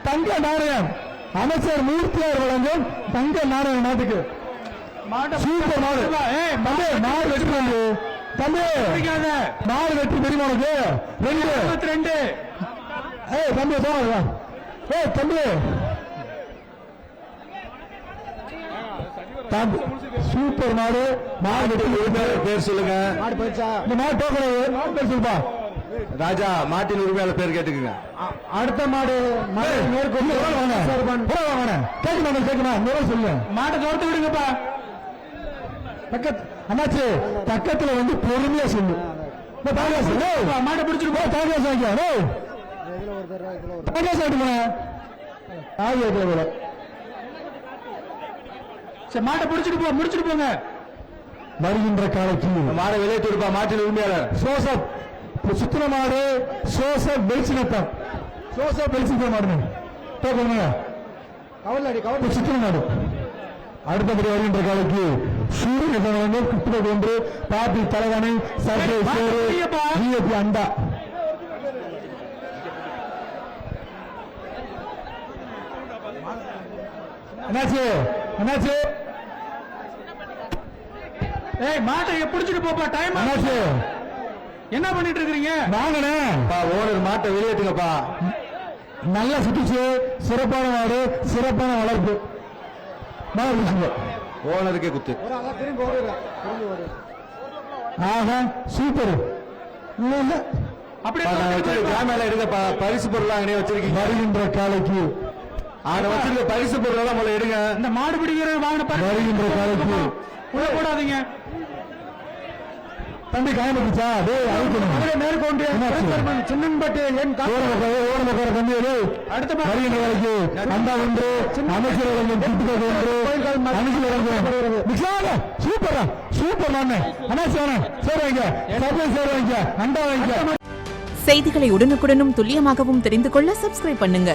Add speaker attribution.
Speaker 1: தங்க நாணயம் அமைச்சர் மூர்த்தியார் வழங்கும் தங்க நாணயம் நாட்டுக்கு சூப்பர் மாடு. மாடு வெற்றி தம்பி, மாடு வெற்றி தெரியுமா உனக்கு? 2 தம்பி தம்பி சூப்பர் மாடு. மாடு பேர் சொல்லுங்க. இந்த மாடு போக்குறது மாடு பேர் சொல்லுப்பா.
Speaker 2: ராஜா மாட்டின் உரிமையாளர் பேர் கேட்டுக்குங்க.
Speaker 1: அடுத்த மாடு மேற்கொண்டு சொல்லுங்க. மாட்டை தோர்த்து விடுங்கப்பா. அண்ணாச்சு பக்கத்துல வந்து பொறுமையா சொல்லு. மாட்டை பிடிச்சிருப்பா. மாட்டை பிடிச்சிட்டு போ, முடிச்சுட்டு போங்க. வருகின்ற காலத்தில்
Speaker 2: மாடை வெளியே கொடுப்பா. மாட்டின் உரிமையாளர்
Speaker 1: சோசப் சுத்தின மாடு. சோசப் பெல்சினத்தம். சோசப் பெல்சின மாடு சுத்தின மாடு. அடுத்தபடி வருகின்ற காலைக்கு சூரியன் குப்பை ஒன்று பாப்பி தலைவனை சர்வே அண்டா. என்னாச்சு என்னாச்சு? மாட்டை பிடிச்சிட்டு போப்பா. டைம் என்னாச்சு? என்ன பண்ணிட்டு இருக்கீங்க? வாங்கண்ணே.
Speaker 2: ஓனர் மாட்டை வெளியேற்றுங்கப்பா.
Speaker 1: நல்லா சுத்திச்சு. சிறப்பான மாடு, சிறப்பான வளர்ப்பு.
Speaker 2: ஓனருக்கே குத்து.
Speaker 1: ஆஹா சூப்பர்.
Speaker 2: எடுங்கப்பா. பரிசு பொருள் வச்சிருக்கீங்க.
Speaker 1: வருகின்ற காலைக்கு
Speaker 2: வச்சிருக்க பரிசு பொருள் முதல்ல எடுங்க.
Speaker 1: இந்த மாடு பிடிக்கிற வாங்கின வருகின்ற காலைக்கு உள்ள போடாதீங்க. தம்பி காயப்பட்டுச்சா? மேற்கொண்டு சின்னம்பட்டு அடுத்த வருகின்ற காலைக்கு அண்டா ஒன்று அமைச்சர் சூப்பரா சூப்பர் மாண்ணே. சேருவாங்க சேருவாங்க. அண்டா வாங்க.
Speaker 3: செய்திகளை உடனுக்குடனும் துல்லியமாகவும் தெரிந்து கொள்ள சப்ஸ்கிரைப் பண்ணுங்க.